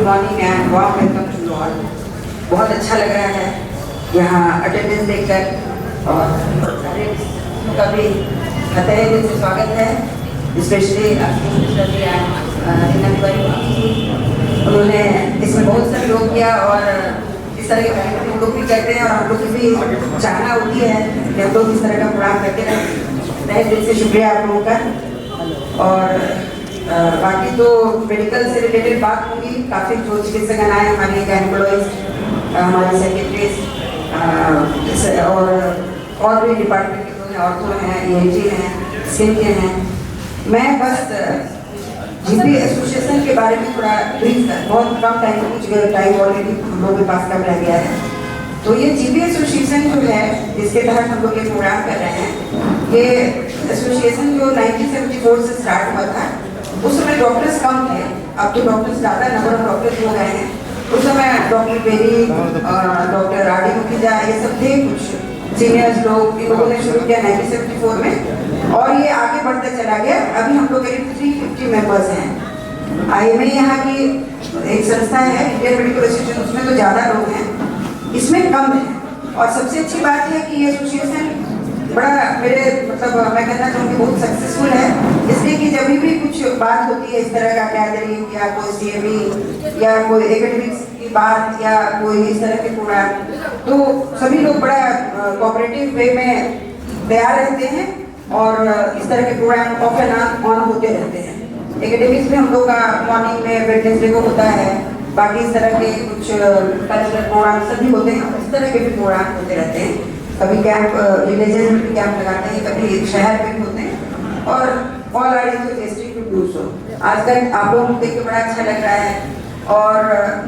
Morning and warm welcome to all. बहुत अच्छा लग रहा है यहाँ अटेंडेंस देखकर और सारे का भी तहे दिल से स्वागत है। स्पेशली उन्होंने इसमें बहुत सारे लोग किया और इस तरह के कार्यक्रम हम लोग भी करते हैं और हम लोग की भी चाहना होती है कि हम लोग इस तरह का प्रोग्राम करते रहें। तहे दिल से शुक्रिया आप लोगों का। और बाकी तो मेडिकल से रिलेटेड बात होगी। काफ़ी जो चिकित्सकगण आए, हमारे गायनेकोलॉजिस्ट, हमारे सेक्रेटरीज और भी डिपार्टमेंट के लोग हैं, ऑर्थो हैं, ENT हैं, स्किन के हैं। मैं बस GP एसोसिएशन के बारे में थोड़ा ब्रीफ, बहुत कम टाइम कुछ टाइम ऑलरेडी हम लोगों के पास कम रह गया है। तो ये GP एसोसिएशन जो है जिसके तहत हम लोग ये प्रोग्राम कर रहे हैं, ये एसोसिएशन जो 1974 से स्टार्ट हुआ था। उस समय डॉक्टर्स कम थे, अब तो डॉक्टर्स ज़्यादा नंबर ऑफ डॉक्टर्स हो गए हैं। उस समय डॉक्टर बेरी, डॉक्टर RD मुखिजा, ये सब थे कुछ सीनियर्स लोग, इन लोगों ने शुरू किया 1974 में और ये आगे बढ़ते चला गया। अभी हम लोग करीब 350 मेंबर्स हैं। IMA यहाँ की एक संस्था है, इंडियन मेडिकल एसोसिएशन, उसमें तो ज़्यादा लोग हैं, इसमें कम है। और सबसे अच्छी बात है कि ये एसोसिएशन बड़ा मैं कहना चाहूँगी बहुत सक्सेसफुल है, इसलिए कि जब भी कुछ बात होती है इस तरह का गैदरिंग या कोई CME या कोई एकेडमिक्स की बात या कोई इस तरह के प्रोग्राम, तो सभी लोग बड़ा कोऑपरेटिव वे में तैयार रहते हैं और इस तरह के प्रोग्राम ऑफ एंड ऑन होते रहते हैं। एकेडमिक्स में हम लोग का मॉर्निंग में वेडनेसडे को होता है, बाकी इस तरह के कुछ कल्चरल प्रोग्राम सभी होते हैं, इस तरह के भी प्रोग्राम होते रहते हैं। कभी कैंप विलेजेस में भी कैंप लगाते हैं, कभी शहर में भी होते हैं और all are interested to do so. आजकल आप लोगों को देख के बड़ा अच्छा लग रहा है और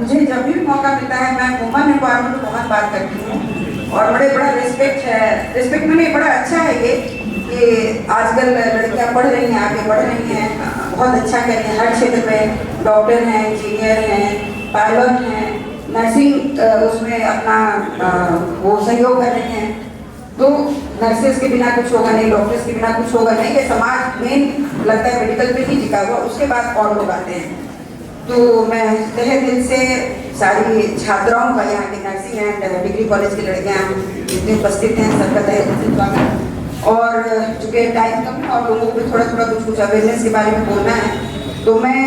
मुझे जब भी मौका मिलता है मैं वुमन एम्पावरमेंट में बहुत बात करती हूँ और बड़ा रिस्पेक्ट है। रिस्पेक्ट मैंने बड़ा अच्छा है ये कि आजकल लड़कियाँ पढ़ रही हैं, आगे बढ़ रही हैं, बहुत अच्छा कर रही हैं हर क्षेत्र में। डॉक्टर हैं, इंजीनियर हैं, पायलट हैं, नर्सिंग उसमें अपना वो सहयोग कर रहे हैं। तो नर्सेस के बिना कुछ होगा नहीं, डॉक्टर्स के बिना कुछ होगा नहीं। ये समाज मेन लगता है मेडिकल पे ही टिका हुआ, उसके बाद और लोग आते हैं। तो मैं तहे दिल से सारी छात्राओं का, यहाँ के नर्सिंग एंड डिग्री कॉलेज की लड़कियाँ जितनी उपस्थित हैं, सबका तहे दिल से स्वागत। और चूँकि टाइम कम है और लोगों को थोड़ा कुछ अवेयरनेस के बारे में बोलना है, तो मैं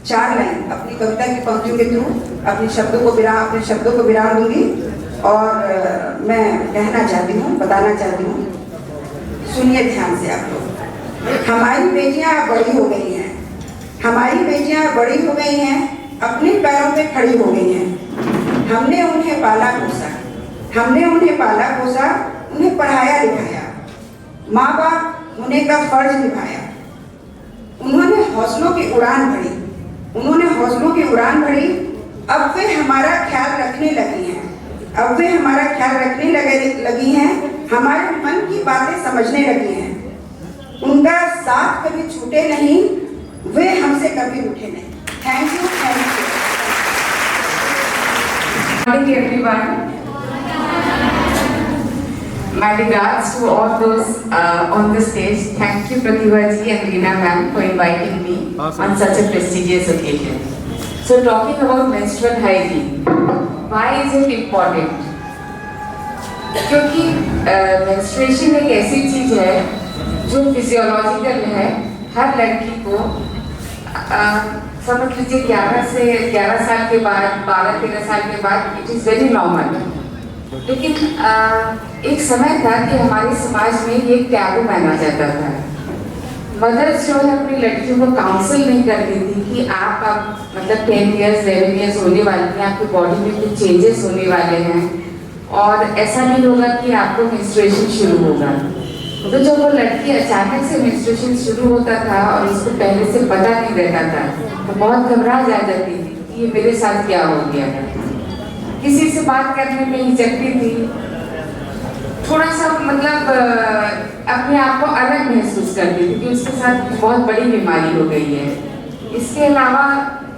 4 लाइन अपनी कविता की पंक्तियों के थ्रू अपने शब्दों को विराम दूंगी और मैं कहना चाहती हूँ, बताना चाहती हूँ, सुनिए ध्यान से आप लोग। हमारी बेटियाँ बड़ी हो गई हैं, हमारी बेटियाँ बड़ी हो गई हैं, अपने पैरों पे खड़ी हो गई हैं। हमने उन्हें पाला पोसा, उन्हें पढ़ाया लिखाया, माँ बाप होने का फर्ज निभाया। उन्होंने हौसलों की उड़ान भरी, अब वे हमारा ख्याल रखने लगी हैं, हमारे मन की बातें समझने लगी हैं। उनका साथ कभी छूटे नहीं, वे हमसे कभी रूठे नहीं। Thank you. Morning everyone. My regards to all those on the stage. Thank you Pratibha ji and Reena ma'am for inviting me on such a prestigious occasion. So talking about menstrual hygiene, why is it important? क्योंकि menstruation एक ऐसी चीज है जो physiological है। हर लड़की को समझ लीजिए 11 साल के बाद, 12-13 साल के बाद इट इज़ वेरी नॉर्मल। लेकिन एक समय था कि हमारे समाज में ये टैबू माना जाता था। मदर्स जो है अपनी लड़कियों को काउंसिल नहीं करती थी कि आप अब 10 ईयर्स 11 ईयर्स होने वाली हैं, आपकी बॉडी में कुछ चेंजेस होने वाले हैं और ऐसा नहीं होगा कि आपको मेंस्ट्रुएशन शुरू होगा। तो जब वो लड़की अचानक से मेंस्ट्रुएशन शुरू होता था और उसको पहले से पता नहीं रहता था तो बहुत घबरा जाती थी कि ये मेरे साथ क्या हो गया है। किसी से बात करने में हिचकती थी, थोड़ा सा अपने आप को अलग महसूस करती थी कि उसके साथ बहुत बड़ी बीमारी हो गई है। इसके अलावा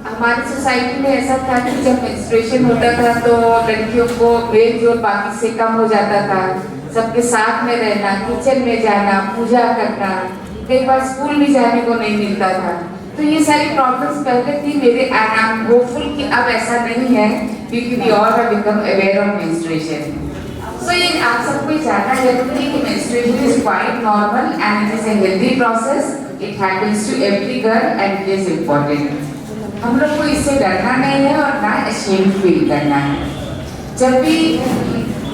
हमारी सोसाइटी में ऐसा था कि जब मेंस्ट्रुएशन होता था तो लड़कियों को मेल जोल बाकी से कम हो जाता था। सबके साथ में रहना, किचन में जाना, पूजा करना, कई बार स्कूल भी जाने को नहीं मिलता था। तो ये सारी प्रॉब्लम्स पहले थी मेरे, एंड आई एम होपफुल कि अब ऐसा नहीं है, क्योंकि we all have become aware of menstruation. So ये आप सबको ये जानना जरूरी है कि menstruation is quite normal and it is a healthy process, it happens to every girl and it is important. हम लोग को इससे डरना नहीं है और ना अशेम्ड फील करना है। जब भी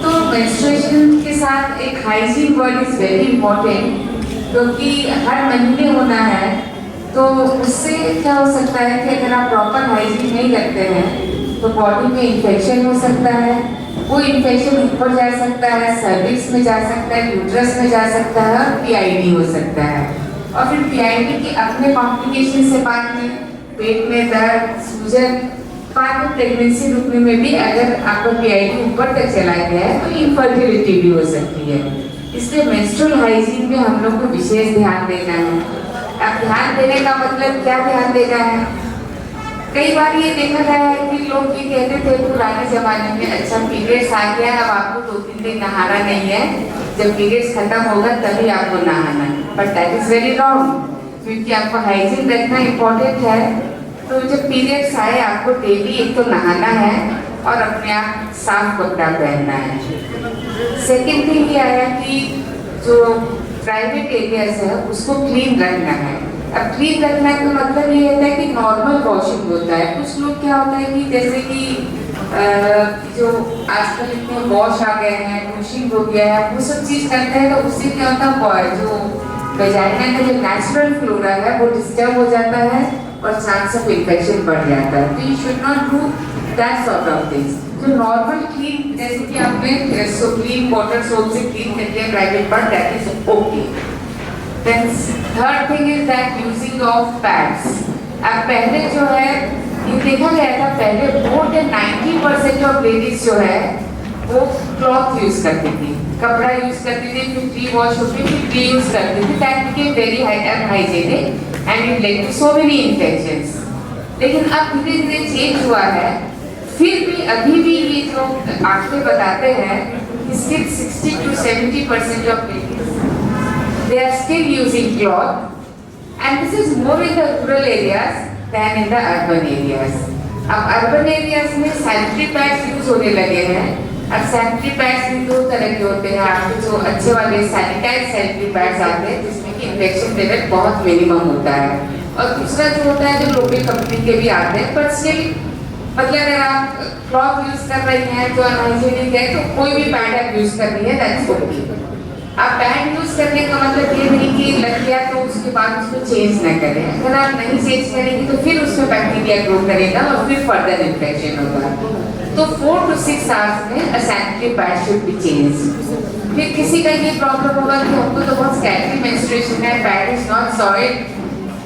तो मेंस्ट्रुएशन के साथ एक hygiene word is very important, क्योंकि हर महीने होना है, तो उससे क्या हो सकता है कि अगर आप प्रॉपर हाइजीन नहीं करते हैं तो बॉडी में इन्फेक्शन हो सकता है, वो इन्फेक्शन ऊपर जा सकता है, सर्विक्स में जा सकता है, यूट्रस में जा सकता है और पीआईडी हो सकता है। और फिर पीआईडी के अपने कॉम्प्लिकेशन से बाद में पेट में दर्द, सूजन, बाद में प्रेगनेंसी रुकने में भी अगर आपका पीआईडी ऊपर तक चला गया है तो इनफर्टिलिटी भी हो सकती है। इसलिए मेंस्ट्रुअल हाइजीन में हम लोग को विशेष ध्यान देना है। अब ध्यान देने का मतलब क्या ध्यान देना है? कई बार ये देखा गया है कि लोग ये कहते थे पुराने जमाने में, अच्छा पीरियड्स आ गया है, अब आपको 2-3 दिन नहाना नहीं है, जब पीरियड्स खत्म होगा तभी आपको नहाना है। But that is very wrong, क्योंकि आपको हाइजीन रखना इम्पोर्टेंट है। तो जब पीरियड्स आए आपको डेली एक तो नहाना है और अपने आप साफ कपड़ा पहनना है। सेकेंड थिंग ये आया कि जो प्राइवेट एरियाज है उसको क्लीन रखना है। अब क्लीन रखना का मतलब ये होता है कि नॉर्मल वॉशिंग होता है। कुछ लोग क्या होता है कि जैसे कि जो आजकल इतने वॉश आ गए हैं, वॉशिंग हो गया है, वो सब चीज़ करते हैं, तो उससे क्या होता है जो वजाइना का जो नेचुरल फ्लोरा है वो डिस्टर्ब हो जाता है और चांस ऑफ इन्फेक्शन बढ़ जाता है। तो you should not do that sort of things. जो नॉर्मल क्लीन, जैसे कि आपने क्लीन वाटर सोप से क्लीन कर दिया private part, that is okay. Then third thing is that using of pads. अब पहले जो है ये देखा गया था, पहले मोर देन 90% ऑफ लेडीज जो है वो क्लॉथ यूज करती थी, कपड़ा यूज करती थी, फिर प्री वॉश होती थी, प्री यूज करती थी। That became very unhygienic and it led to so many infections. लेकिन अब धीरे धीरे चेंज हुआ है। फिर भी अभी भी ये जो आंकड़े बताते हैं कि still 60 to 70% of ladies they are still using cloth and this is more in the rural areas than in the urban areas. अब अर्बन एरियाज में सैनिटरी पैड्स यूज होने लगे हैं। अब सैनिटरी पैड्स भी 2 तरह के होते हैं। आपके जो अच्छे वाले सैनिटाइज सैनिटरी पैड्स आते हैं जिसमें कि इन्फेक्शन लेवल बहुत मिनिमम होता है, और दूसरा जो होता है जो लोकल कंपनी के भी आते हैं, बट स्टिल मतलब अगर आप क्लॉथ यूज कर रही हैं जो अनहाइजीनिक है तो कोई भी पैड आप यूज कर रही है दैट्स ओके। आप पैड यूज करने का मतलब ये नहीं कि लग गया तो उसके बाद उसको चेंज न करें। अगर आप नहीं चेंज करेंगे तो फिर उसमें बैक्टीरिया ग्रो करेगा और फिर फर्दर इन्फेक्शन होगा। तो 4 to 6 आवर्स में a sanitary pad should be changed। फिर किसी का ये प्रॉब्लम होगा कि हमको तो बहुत स्कैटरी मेंस्ट्रुएशन है, पैड इज नॉट सॉइल्ड,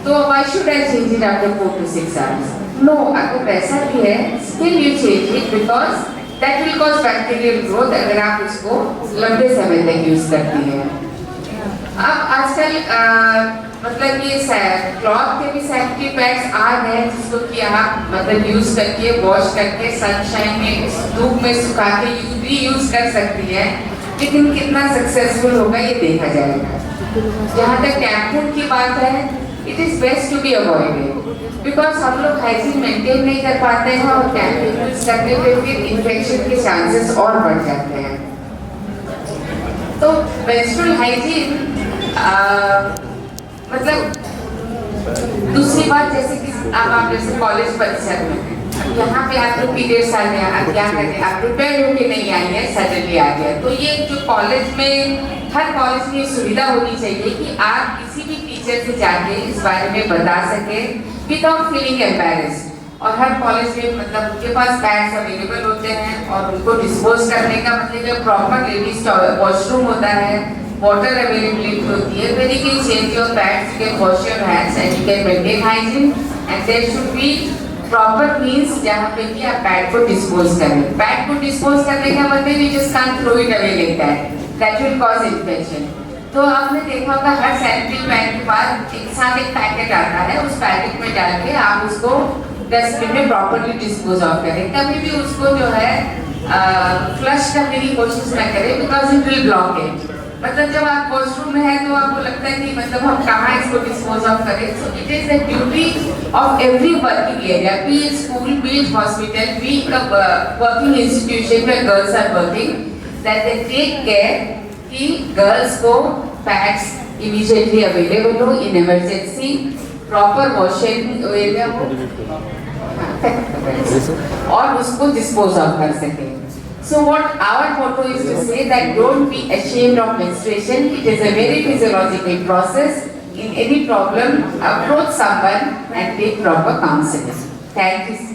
तो why should I change it after 4 to 6 hours? No, अगर वैसा भी है still you change it because that will cause bacterial growth अगर आप उसको लंबे समय तक यूज करती हैं। अब आजकल मतलब ये क्लॉथ के भी सैनिटरी पैड्स आ गए जिसको कि आप मतलब यूज करके वॉश करके सनशाइन में धूप में सुखा के भी यूज कर सकती है, लेकिन कितना सक्सेसफुल होगा ये देखा जाएगा। जहाँ तक टैम्पून की बात है, it is best to be avoided because हम लोग हाइजीन मेंटेन नहीं कर पाते हैं और टैम्पून यूज करने पे फिर इन्फेक्शन के चांसेस और बढ़ जाते हैं। तो मेंस्ट्रुअल हाइजीन मतलब दूसरी बात, जैसे कि अब आप जैसे कॉलेज परिसर में हैं, यहाँ पे आपको पीरियड्स आ गया, आप क्या करें, आप प्रिपेयर होके नहीं आई है, सडनली आ गया। तो ये जो कॉलेज में, हर कॉलेज में ये सुविधा होनी चाहिए कि आप किसी भी टीचर से जाके इस बारे में बता सके विदाउट फीलिंग एम्बैरेस्ड। और हर कॉलेज में मतलब उनके पास पैड्स अवेलेबल होते हैं और उनको डिस्पोज करने का मतलब प्रॉपर लेडीज वॉशरूम होता है, water availability होती है, where you can change your pads, you can wash your hands and you can maintain hygiene, and there should be proper means जहाँ पे कि आप पैड को डिस्पोज करें। पैड को डिस्पोज करने का मतलब you just can't throw it away like that, that will cause infection। तो आपने देखा होगा हर सैनिटरी पैड के बाद एक साथ एक पैकेट आता है, उस पैकेट में डाल के आप उसको डस्टबिन में प्रॉपरली डिस्पोज ऑफ करें। कभी भी उसको जो है फ्लश करने की कोशिश न करें because it will block it. मतलब जब आप वॉशरूम में है तो आपको लगता है कि मतलब हम कहाँ इसको डिस्पोज ऑफ करें. So it is the duty of every working area, be it school, be it hospital, be it working institution where girls are working, that they take care कि गर्ल्स को पैड्स इमीडिएटली अवेलेबल हो in emergency, proper washing area हो और उसको dispose of कर सके. So what our motto is to say that don't be ashamed of menstruation. It is a very physiological process. In any problem, approach someone and take proper counseling. Thank you sir.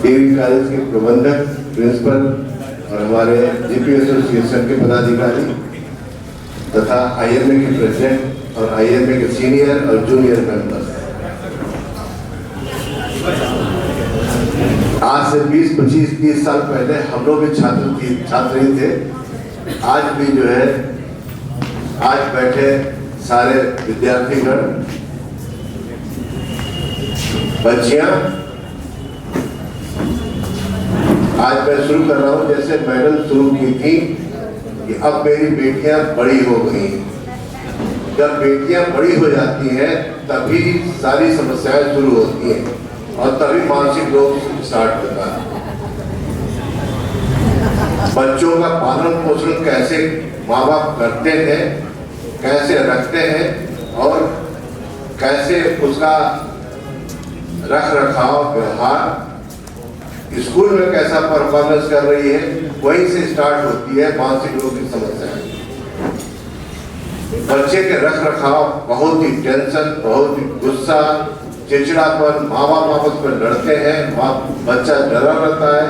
DV college के प्रबंधक, principal और हमारे GP association के पदाधिकारी तथा IMA के president और IMA के सीनियर और जूनियर मेंबर्स, आज से 20, 25, 30 साल पहले हम लोग भी छात्र ही थे. आज भी जो है, आज बैठे सारे विद्यार्थीगण, बच्चियां, आज मैं शुरू कर रहा हूं जैसे मैडम शुरू की थी कि अब मेरी बेटियां बड़ी हो गई. जब बेटियां बड़ी हो जाती हैं तभी सारी समस्याएं शुरू होती हैं और तभी मानसिक रोग स्टार्ट होता है. बच्चों का पालन पोषण कैसे माँ बाप करते हैं, कैसे रखते हैं और कैसे उसका रख रखाव व्यवहार स्कूल में कैसा परफॉर्मेंस कर रही है, वहीं से स्टार्ट होती है मानसिक रोग की समस्या. बच्चे के रख रखाव बहुत ही टेंशन, बहुत ही गुस्सा, चिड़चिड़ापन, माँ बाप आपस में लड़ते हैं, बच्चा डरा रहता है,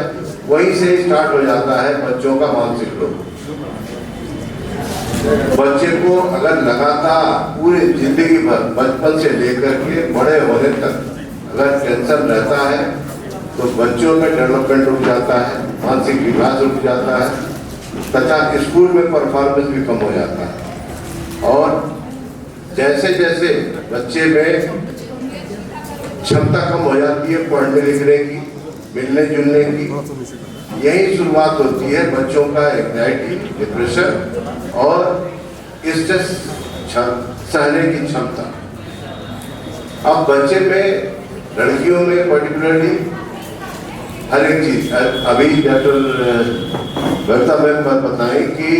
वहीं से स्टार्ट हो जाता है बच्चों का मानसिक रोग. बच्चे को अगर लगातार पूरी जिंदगी भर बचपन से लेकर के बड़े होने तक अगर टेंशन रहता है तो बच्चों में डेवलपमेंट रुक जाता है, मानसिक विकास रुक जाता है तथा स्कूल में परफॉर्मेंस भी कम हो जाता है. और जैसे जैसे बच्चे में क्षमता कम हो जाती है पढ़ने लिखने की, मिलने जुलने की, यही शुरुआत होती है बच्चों का एंजाइटी, डिप्रेशन और स्ट्रेस सहने की क्षमता. अब बच्चे में, लड़कियों में पर्टिकुलरली हर एक चीज, अभी डॉक्टर भक्ता मैम बताएं कि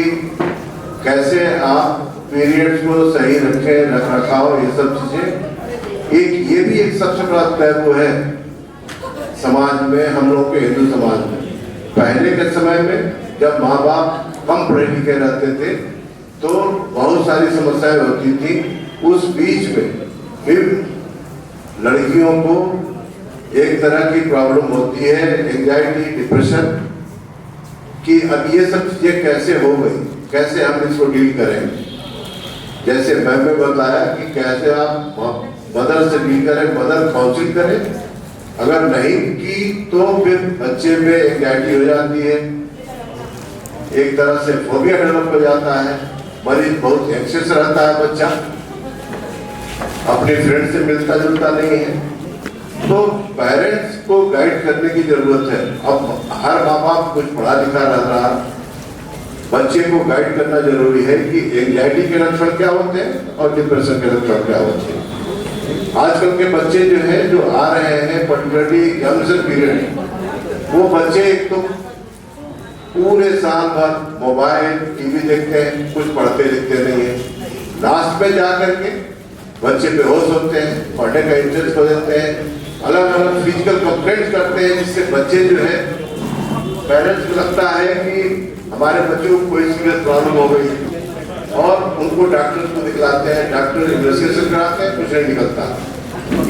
कैसे आप पीरियड्स को सही रखें, रख रखाव, ये सब चीजें. एक ये भी एक सबसे बड़ा टैबू है समाज में, हम लोग के हिंदू समाज में. पहले के समय में जब माँ बाप कम पढ़े लिखे रहते थे तो बहुत सारी समस्याएं होती थी. उस बीच में फिर लड़कियों को एक तरह की प्रॉब्लम होती है, एंजाइटी, डिप्रेशन, कि अब ये सब चीजें कैसे हो गई, कैसे हम इसको डील करेंगे. जैसे मैंने बताया कि कैसे आप मदर से डील करें, मदर काउंसिल करें. अगर नहीं की तो फिर बच्चे में एंजाइटी हो जाती है, एक तरह से फोबिया डेवलप हो जाता है, मरीज बहुत एंग्शियस रहता है, बच्चा अपने फ्रेंड से मिलता जुलता नहीं है. तो पेरेंट्स को गाइड करने की जरूरत है. अब हर माँ बाप कुछ पढ़ा लिखा रह रहा, बच्चे को गाइड करना जरूरी है कि एंजाइटी के लक्षण क्या होते हैं और डिप्रेशन के लक्षण क्या होते हैं. आजकल के बच्चे जो हैं, जो आ रहे हैं पर्टिकुलरली यंगस्टर पीरियड, वो बच्चे एक तो पूरे साल भर मोबाइल, टीवी देखते हैं, कुछ पढ़ते लिखते नहीं है. लास्ट में जा करके बच्चे बेहोश होते हैं, पढ़ने का इंटरेस्ट हो जाते हैं, अलग अलग फिजिकल कंप्लेंट्स करते हैं, जिससे बच्चे जो है, पेरेंट्स को लगता है कि हमारे बच्चों को कोई सीरियस प्रॉब्लम हो गई और उनको डॉक्टर को दिखलाते हैं, डॉक्टर इन्वेस्टिगेशन कराते हैं, कुछ नहीं निकलता.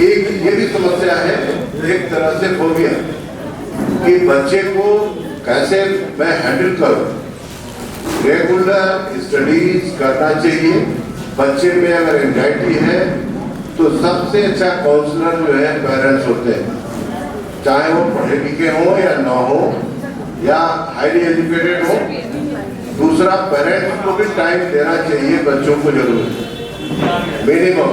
एक ये भी समस्या है एक तरह से फोबिया, कि बच्चे को कैसे मैं हैंडल करूं. रेगुलर स्टडीज करना चाहिए. बच्चे में अगर एंजाइटी है तो सबसे अच्छा काउंसलर जो है पेरेंट्स होते हैं, चाहे वो पढ़े लिखे हो या ना हो या हाईली एजुकेटेड हो. दूसरा, पेरेंट्स को भी टाइम देना चाहिए बच्चों को जरूर. मिनिमम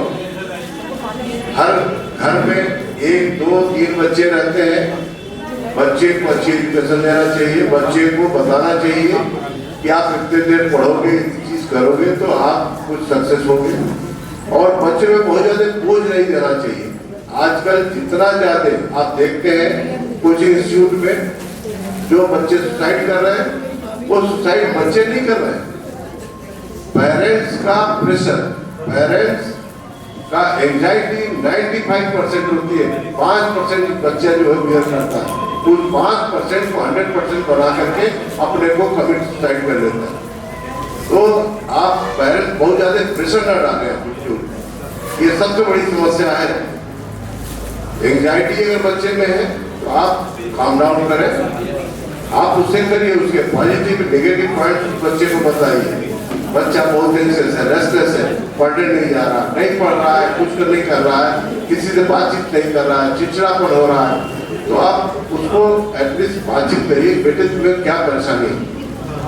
हर घर में 1, 2, 3 बच्चे रहते हैं बच्चे को अच्छी एजुकेशन देना चाहिए, बच्चे को बताना चाहिए कि आप इतने देर पढ़ोगे, चीज करोगे तो आप कुछ सक्सेस होगे। और बच्चे में बहुत ज्यादा बोझ नहीं देना चाहिए। आजकल जितना ज्यादा आप देखते हैं कोचिंग इंस्टीट्यूट में जो बच्चे सुसाइड कर रहे हैं, वो सुसाइड बच्चे नहीं कर रहे हैं, पेरेंट्स का प्रेशर, पेरेंट्स का एंजाइटी 95% होती है। 5% बच्चा जो है बियर करता है, उस 5% को 100% बना करके अपने को कमिट सुसाइड कर लेता है। तो आप पेरेंट्स बहुत ज्यादा प्रेशर न डालें बच्चों, ये सबसे बड़ी समस्या है। एंजाइटी अगर बच्चे में है तो आप काम डाउन करें, आप उससे करिए, उसके पॉजिटिव नेगेटिव पॉइंट बच्चे को बताइए। बच्चा बहुत एंग्जियस है, रेस्टलेस है, पढ़ने नहीं जा रहा, नहीं पढ़ रहा है, कुछ नहीं कर रहा है, किसी से बातचीत नहीं कर रहा है, चिड़चिड़ापन हो रहा है, तो आप उसको एटलीस्ट बातचीत करिए, बेटे तुम्हें क्या परेशानी है।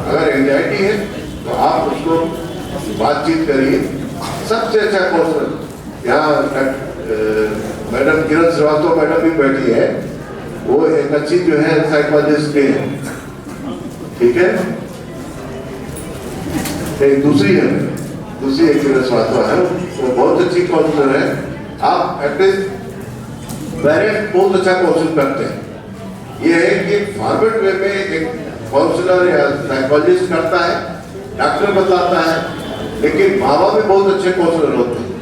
अगर एंजाइटी है तो आप उसको बातचीत करिए। सबसे अच्छा कौशल यहाँ मैडम किरण श्रीवास्तव मैडम भी बैठी है, वो एक अच्छी जो है साइकोलॉजिस्ट भी है, ठीक है। एक दूसरी है, दूसरी एक किरण श्रीवास्तव है, वो बहुत अच्छी काउंसलर है। आप एटलीस्ट पेरेंट्स बहुत अच्छा काउंसिल करते हैं। ये है कि फॉरवर्ड वे में एक काउंसलर या साइकोलॉजिस्ट करता है, डॉक्टर बताता है, लेकिन माँ बाप भी बहुत अच्छे काउंसलर होते हैं।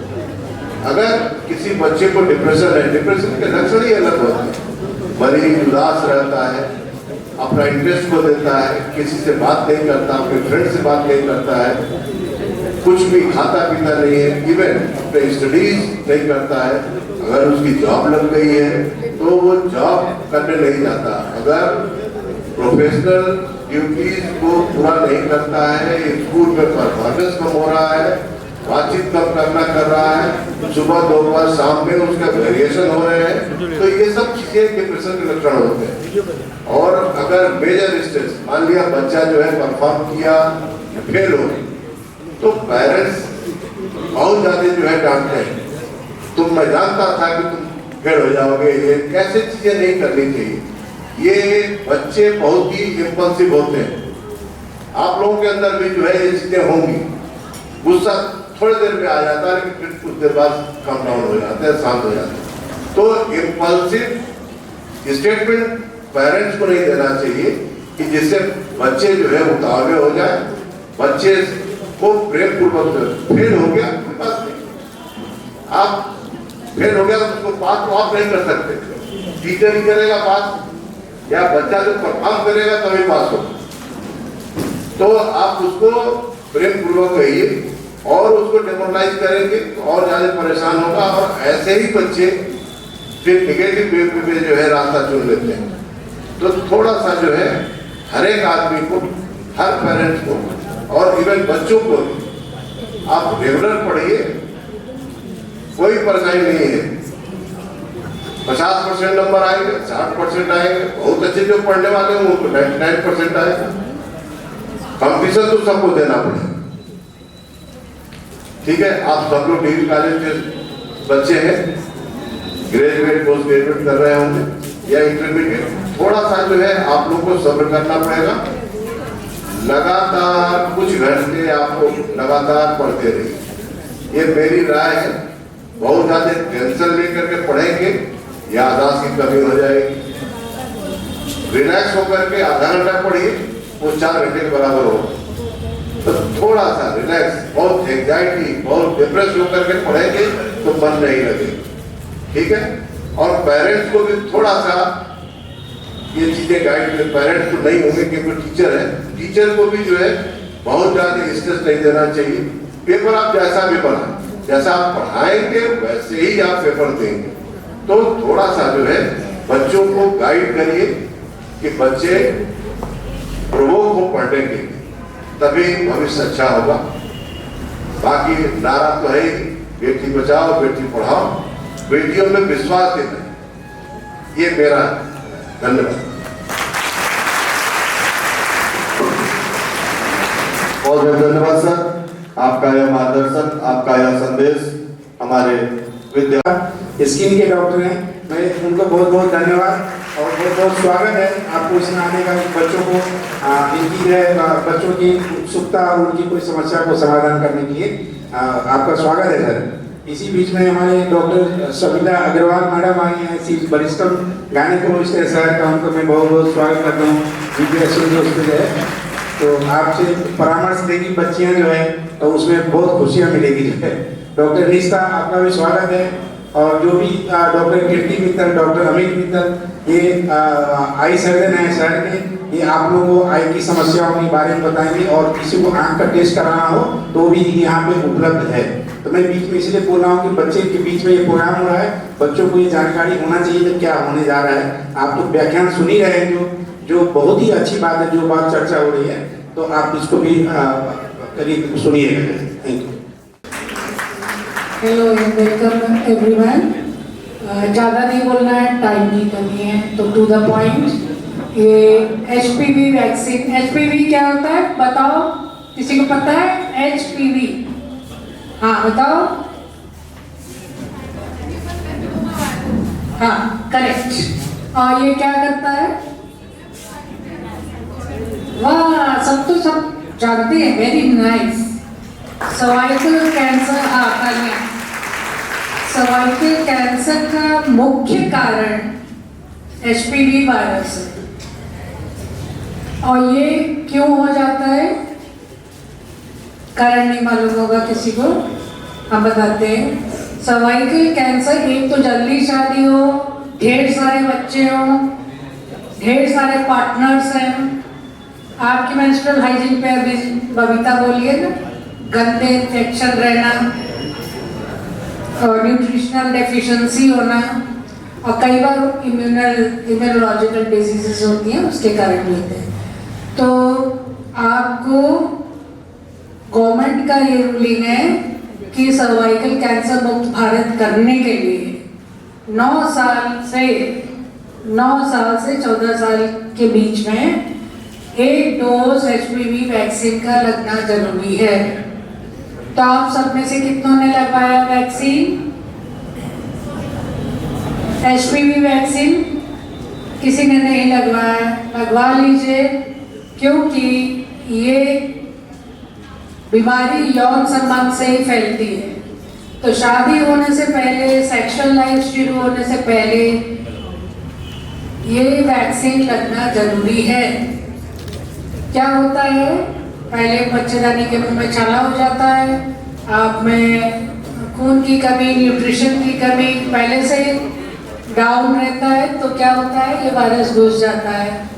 अगर किसी बच्चे को डिप्रेशन है, डिप्रेशन के लक्षण ही अलग होते हैं। मरीज उदास रहता है, अपना इंटरेस्ट खो देता है, किसी से बात नहीं करता, अपने फ्रेंड से बात नहीं करता है, कुछ भी खाता पीता नहीं है, इवन अपने स्टडीज नहीं करता है। अगर उसकी जॉब लग गई है तो वो जॉब करने नहीं जाता। अगर प्रोफेशनल ड्यूटीज को पूरा नहीं करता है, स्कूल में परफॉर्मेंस कम हो रहा है, बातचीत कम करना कर रहा है, सुबह दोपहर शाम में उसका वेरिएशन हो रहे हैं, तो ये सब चीजें डिप्रेशन के लक्षण होते हैं। और अगर मेजर स्ट्रेस, मान लिया बच्चा जो है परफॉर्म किया, फेल हो, तो पेरेंट्स बहुत ज्यादा जो है डांटते हैं, तुम मैं जानता था कि तुम फेल हो जाओगे, ये कैसे चीजें नहीं करनी चाहिए। ये बच्चे बहुत ही इम्पल्सिव होते हैं, आप लोगों के अंदर भी जो है ये चीजें होंगी। गुस्सा थोड़ी देर में आ जाता है, लेकिन फिर कुछ देर बाद कम डाउन हो जाते हैं, शांत हो जाते हैं। तो इम्पल्सिव स्टेटमेंट पेरेंट्स को नहीं देना चाहिए कि जिससे बच्चे जो है उतावले हो जाए। बच्चे को प्रेम पूर्वक, फेल हो गया आप फेल हो गया तो उसको पास तो आप नहीं कर सकते, टीचर ही करेगा पास, या बच्चा जो परफॉर्म करेगा तभी पास हो। तो आप उसको प्रेम पूर्वक कहिए, और उसको डेमोरलाइज करेंगे तो और ज्यादा परेशान होगा। और ऐसे ही बच्चे फिर निगेटिव वे पे जो है रास्ता चुन लेते हैं। तो थोड़ा सा जो है हर एक आदमी को, हर पेरेंट्स को और इवन बच्चों को आप रेगुलर पढ़िए, कोई परेशानी नहीं है। 50% नंबर आएंगे, 60% आएंगे, बहुत अच्छे जो पढ़ने वाले हैं उनको 99% आएगा। कंपटीशन तो सबको देना पड़ेगा, ठीक है। आप सब लोग डिग्री कॉलेज के बच्चे हैं, ग्रेजुएट पोस्ट ग्रेजुएट कर रहे होंगे या इंटरमीडिएट, थोड़ा सा जो है आप लोग को सब्र करना पड़ेगा। लगातार कुछ घंटे आपको लगातार पढ़ते रहिए, ये मेरी राय है। बहुत ज्यादा टेंशन लेकर के पढ़ेंगे, याददाश्त की कमी हो जाएगी। रिलैक्स होकर के आधा घंटा पढ़िए, वो 4 घंटे के बराबर होगा। तो थोड़ा सा रिलैक्स, बहुत एंजाइटी, बहुत डिप्रेस होकर के पढ़ेंगे तो मन नहीं लगेगा, ठीक है। और पेरेंट्स को भी थोड़ा सा ये चीजें गाइड करें। पेरेंट्स तो नहीं होंगे क्योंकि टीचर है, टीचर को भी जो है बहुत ज्यादा स्ट्रेस नहीं देना चाहिए। पेपर आप जैसा भी पढ़ाएं, जैसा आप पढ़ाएंगे वैसे ही आप पेपर देंगे। तो थोड़ा सा जो है बच्चों को गाइड करिए कि बच्चे प्रोवोक हो पढ़ने के लिए, तभी भविष्य अच्छा होगा। बाकी नारा तो है ही, बेटी बचाओ बेटी पढ़ाओ, बेटियों में विश्वास देना, ये मेरा धन्यवाद। बहुत बहुत धन्यवाद सर, आपका यह मार्गदर्शन, आपका यह संदेश हमारे विद्या स्किन के डॉक्टर हैं, मैं उनको बहुत बहुत धन्यवाद। और बहुत बहुत स्वागत है आपको इसमें आने का, बच्चों को इनकी जो है बच्चों की उत्सुकता और उनकी कोई समस्या को समाधान करने के लिए आपका स्वागत है सर। इसी बीच में हमारे डॉक्टर सविता अग्रवाल मैडम आई हैं, सी वरिष्ठम गायनेकोलॉजिस्ट है सर का, उनको मैं बहुत बहुत स्वागत करता हूँ। BPSC हॉस्पिटल है तो आपसे परामर्श देगी बच्चियाँ जो है, तो उसमें बहुत खुशियाँ मिलेगी जो है। डॉक्टर निष्ठा आपका भी स्वागत है, और जो भी डॉक्टर कीर्ति मित्तल, डॉक्टर अमित मित्तल, ये आई सर्जन है शहर के, ये आप लोगों को आई की समस्याओं के बारे में बताएंगे, और किसी को आंख का टेस्ट कराना हो तो भी यहाँ पे उपलब्ध है। तो मैं बीच में इसलिए बोल रहा हूँ कि बच्चे के बीच में ये प्रोग्राम हो रहा है, बच्चों को ये जानकारी होना चाहिए कि क्या होने जा रहा है। आप तो व्याख्यान सुन ही रहे हैं, जो बहुत ही अच्छी बात है, जो बात चर्चा हो रही है, तो आप इसको भी करीब सुनिएगा। Thank you. Hello and welcome everyone. ज़्यादा नहीं बोलना है, टाइम नहीं करनी है, तो टू द पॉइंट। ये HPV वैक्सीन, HPV क्या होता है बताओ, किसी को पता है? HPV, हाँ बताओ। हाँ करेक्ट। और ये क्या करता है? वाह, सब जानते हैं, very nice. Cervical cancer, cervical cancer का मुख्य कारण HPV वायरस है। और ये क्यों हो जाता है? कारण नहीं मालूम होगा किसी को, हम बताते हैं। सर्वाइकल कैंसर, एक तो जल्दी शादी हो, ढेर सारे बच्चे हों, ढेर सारे पार्टनर्स हैं। आपकी मेंस्ट्रुअल हाइजीन पे अभी बबीता बोलिए ना, गंदे इन्फेक्शन रहना और न्यूट्रिशनल डेफिशिएंसी होना, और कई बार इम्यूनोलॉजिकल डिजीजेस होती हैं, उसके कारण भी होते हैं। तो आपको गवर्नमेंट का ये रूलिंग है कि सर्वाइकल कैंसर मुक्त भारत करने के लिए 9 साल से 14 साल के बीच में एक डोज HPV वैक्सीन का लगना जरूरी है। तो आप सब में से कितनों ने लगवाया वैक्सीन? HPV वैक्सीन किसी ने नहीं लगवाया, लगवा लीजिए, क्योंकि ये बीमारी यौन संबंध से ही फैलती है। तो शादी होने से पहले, सेक्सुअल लाइफ शुरू होने से पहले ये वैक्सीन लगना जरूरी है। क्या होता है? पहले बच्चेदानी के मुंह में छाला हो जाता है, आप में खून की कमी, न्यूट्रिशन की कमी पहले से डाउन रहता है, तो क्या होता है? ये वायरस घुस जाता है।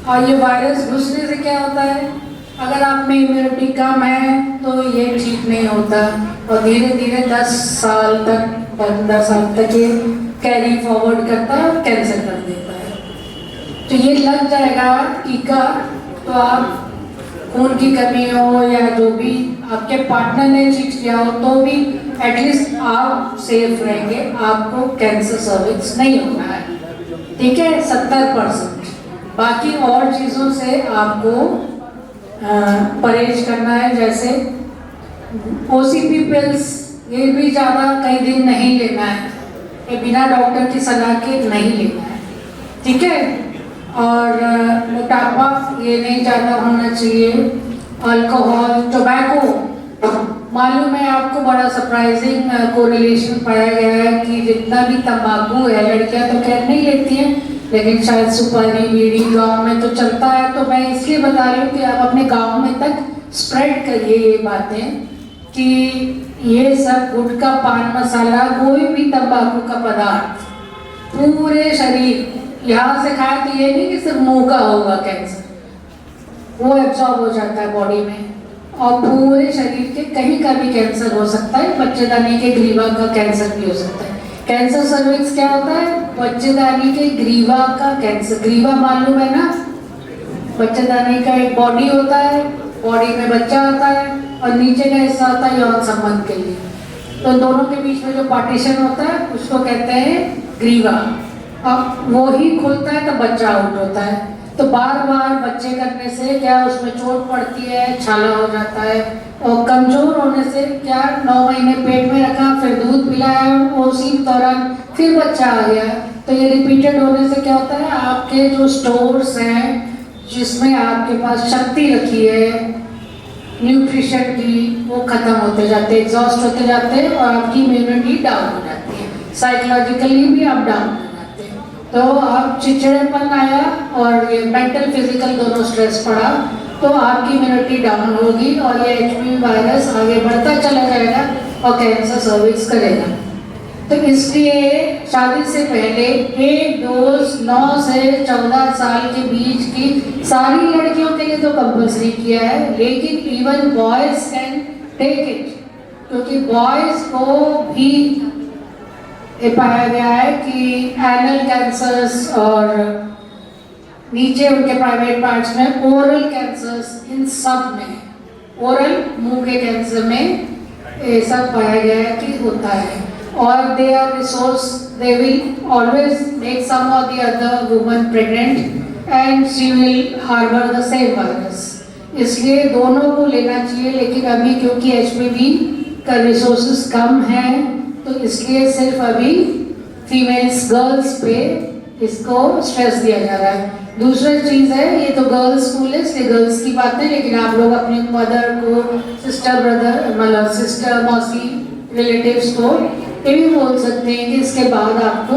और ये वायरस घुसने से क्या होता है? अगर आप में इम्यूनिटी कम है तो ये ठीक नहीं होता, और धीरे धीरे 10 साल तक, 15 साल तक ये कैरी फॉरवर्ड करता है और कैंसर कर देता है। तो ये लग जाएगा टीका, तो आप खून की कमी हो या जो भी आपके पार्टनर ने चीज किया हो, तो भी एटलीस्ट आप सेफ रहेंगे, आपको कैंसर सर्विक्स नहीं होना है। ठीक है, 70%। बाकी और चीज़ों से आपको परहेज करना है, जैसे OCP पिल्स, ये भी ज़्यादा कई दिन नहीं लेना है, ये बिना डॉक्टर की सलाह के नहीं लेना है। ठीक है, और मोटापा ये नहीं ज़्यादा होना चाहिए। अल्कोहल, टोबैको, मालूम है आपको, बड़ा सरप्राइजिंग कोरिलेशन पाया गया है कि जितना भी तंबाकू है, लड़कियां तो खैर नहीं लेती हैं, लेकिन शायद सुपारी, बीड़ी गांव में तो चलता है। तो मैं इसलिए बता रही हूँ कि आप अपने गांव में तक स्प्रेड करिए ये बातें कि ये सब गुटखा, पान मसाला, कोई भी तंबाकू का पदार्थ पूरे शरीर, यहाँ से खाए तो ये नहीं कि सिर्फ मुंह का होगा कैंसर, वो एब्जॉर्ब हो जाता है बॉडी में, और पूरे शरीर के कहीं का भी कैंसर हो सकता है। बच्चेदानी के ग्रीवा का कैंसर भी हो सकता है। कैंसर सर्विक्स क्या होता है? बच्चेदानी के ग्रीवा का कैंसर। ग्रीवा मालूम है ना, बच्चेदानी का एक बॉडी होता है, बॉडी में बच्चा होता है, और नीचे का हिस्सा होता है यौन संबंध के लिए। तो दोनों के बीच में जो पार्टीशन होता है उसको कहते हैं ग्रीवा। अब वो ही खुलता है तो बच्चा आउट होता है। तो बार बार बच्चे करने से क्या उसमें चोट पड़ती है, छाला हो जाता है, और कमजोर होने से क्या 9 महीने पेट में रखा, फिर दूध पिलाया, उसी दौरान फिर बच्चा आ गया, तो ये रिपीटेड होने से क्या होता है, आपके जो स्टोर्स हैं जिसमें आपके पास शक्ति रखी है न्यूट्रिशन की, वो खत्म होते जाते, एग्जॉस्ट होते जाते हैं और आपकी इम्यूनिटी डाउन हो जाती है, साइकोलॉजिकली भी आप डाउन हो जाते हैं। तो आप चिड़चिड़ेपन आया और ये मेंटल फिजिकल दोनों स्ट्रेस पड़ा तो आपकी इम्यूनिटी डाउन होगी और ये एचपीवी वायरस आगे बढ़ता चला जाएगा और कैंसर सर्विस करेगा। तो इसलिए शादी से पहले एक डोज 9 से 14 साल के बीच की सारी लड़कियों के लिए तो कंपल्सरी किया है, लेकिन even boys can take it, क्योंकि बॉयज को भी ये पाया गया है कि एनल कैंसर्स और नीचे उनके प्राइवेट पार्ट्स में ओरल कैंसर्स, इन सब में ओरल मुंह के कैंसर में ये सब पाया गया है कि होता है। और they are resource, they will always make some or the other woman pregnant and she will harbor the same virus। इसलिए दोनों को लेना चाहिए, लेकिन अभी क्योंकि एचपीवी का रिसोर्सेज कम है तो इसलिए सिर्फ अभी फीमेल्स गर्ल्स पे इसको स्ट्रेस दिया जा रहा है। दूसरी चीज़ है, ये तो गर्ल्स स्कूल है इसलिए गर्ल्स की बात है, लेकिन आप लोग अपनी मदर को, सिस्टर ब्रदर, मतलब सिस्टर मौसी रिलेटिव्स को ये भी बोल सकते हैं कि इसके बाद आपको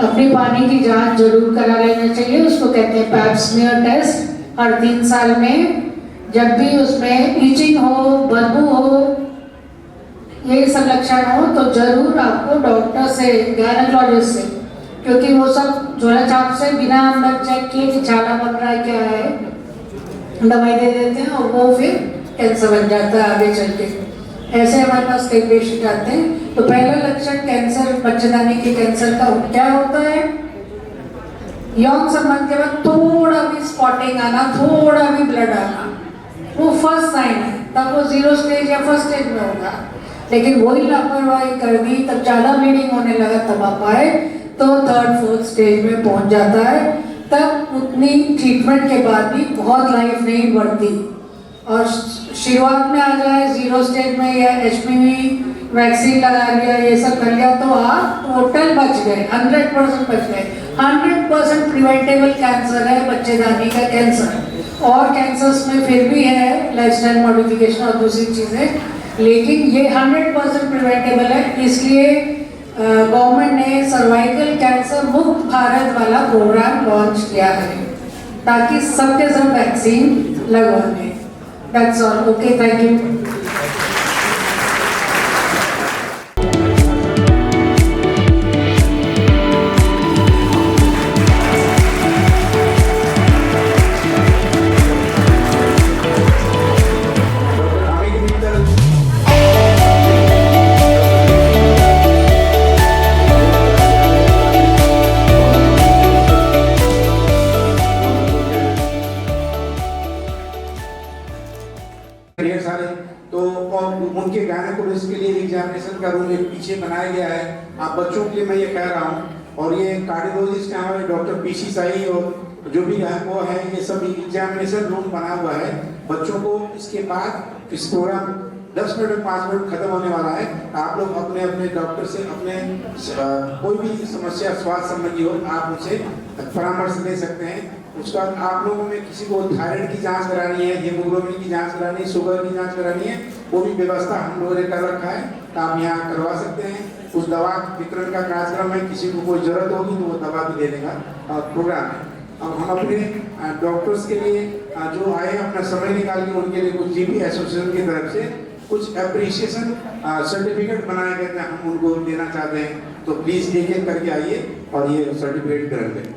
अपने पानी की जांच जरूर करा लेना चाहिए। उसको कहते हैं पैप स्मीयर टेस्ट। हर 3 साल में जब भी उसमें ईचिंग हो, बदबू हो, ये सब लक्षण हो तो जरूर आपको डॉक्टर से, गायनेकोलॉजिस्ट से, क्योंकि वो सब झोला छाप से बिना अंदर चेक किए कि छाला बन रहा है क्या है, दवाई दे देते हैं और वो फिर कैंसर बन जाता है आगे चल के। ऐसे हमारे पास कई पेशेंट आते हैं। तो पहला लक्षण कैंसर, बच्चेदानी के कैंसर का क्या होता है, यौन संबंध के बाद थोड़ा भी स्पॉटिंग आना, थोड़ा भी ब्लड आना, वो फर्स्ट साइन है। तब वो 0 स्टेज या फर्स्ट स्टेज में होगा, लेकिन वही लापरवाही कर दी, तब ज़्यादा ब्लीडिंग होने लगा, तब आप आए तो 3rd 4th स्टेज में पहुंच जाता है। तब उतनी ट्रीटमेंट के बाद भी बहुत लाइफ नहीं बढ़ती और शुरुआत में आ जाए 0 स्टेज में या एचपीवी वैक्सीन लगा लिया, ये सब कर लिया तो आप टोटल बच गए, 100% बच गए। 100% प्रिवेंटेबल कैंसर है बच्चेदानी का कैंसर। और कैंसर्स में फिर भी है लाइफस्टाइल मॉडिफिकेशन और दूसरी चीज़ें, लेकिन ये 100% प्रिवेंटेबल है। इसलिए गवर्नमेंट ने सर्वाइकल कैंसर मुक्त भारत वाला प्रोग्राम लॉन्च किया है ताकि सबके सब वैक्सीन लगवा लें। That's all. Okay, thank you. ढेर सारे तो और उनके गायनेकोलॉजिस्ट के लिए एग्जामिनेशन का रूम एक पीछे बनाया गया है। आप बच्चों के लिए मैं ये कह रहा हूँ। और ये कार्डियोलॉजिस्ट हैं हमारे डॉक्टर पीसी साई और जो भी है वो है, ये सब एग्जामिनेशन रूम बना हुआ है बच्चों को। इसके बाद इस प्रोग्राम 10 मिनट में 5 मिनट खत्म होने वाला है। आप लोग अपने अपने डॉक्टर से अपने कोई भी समस्या स्वास्थ्य संबंधी हो आप उनसे परामर्श ले सकते हैं। उसका आप लोगों में किसी को थायराइड की जांच करानी है, हीमोग्लोबिन की जांच करानी है, शुगर की जांच करानी है, वो भी व्यवस्था हम लोगों ने कर रखा है तो आप यहाँ करवा सकते हैं। उस दवा वितरण का कार्यक्रम है, किसी को कोई जरूरत होगी तो वो दवा भी देने का प्रोग्राम है। अब हम अपने डॉक्टर्स के लिए जो आए अपना समय निकाल के उनके लिए कुछ जीपी एसोसिएशन की तरफ से कुछ एप्रिसिएशन सर्टिफिकेट बनाए गए थे, हम उनको देना चाहते हैं। तो प्लीज़ एक एक करके आइए और ये सर्टिफिकेट ग्रहण करें।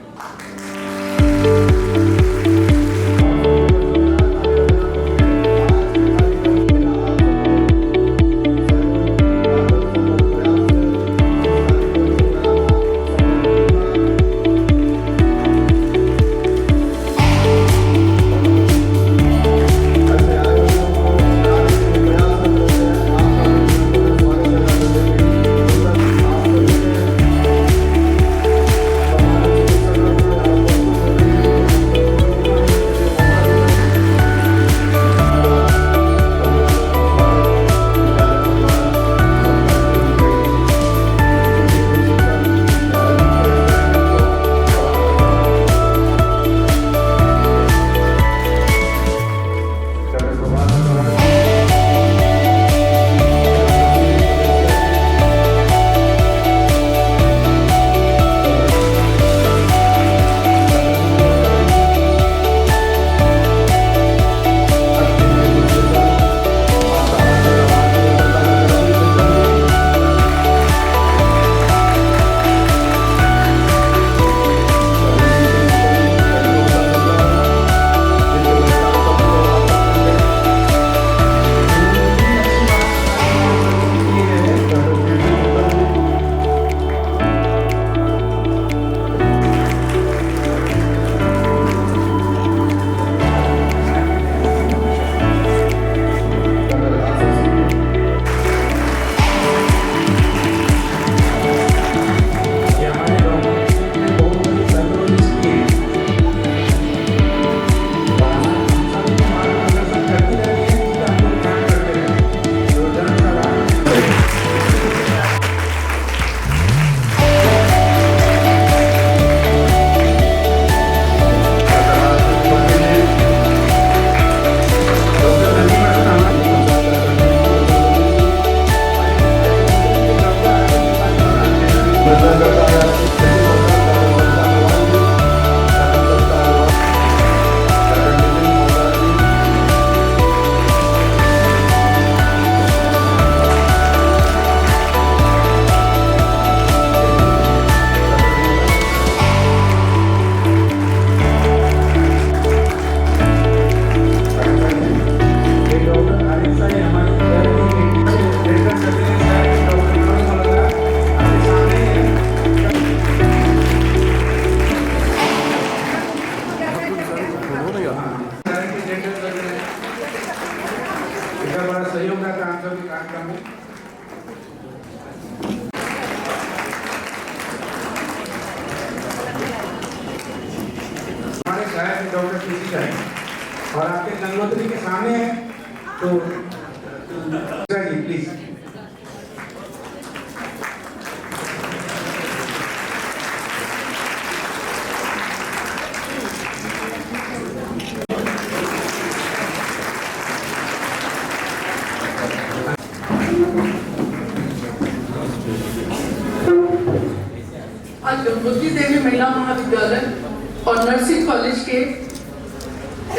कार्यक्रम में। हमारे शायद डॉक्टर पीसी का है और आपके गंगोत्री के सामने है, तो जी प्लीज। आज गंगोत्री देवी महिला महाविद्यालय और नर्सिंग कॉलेज के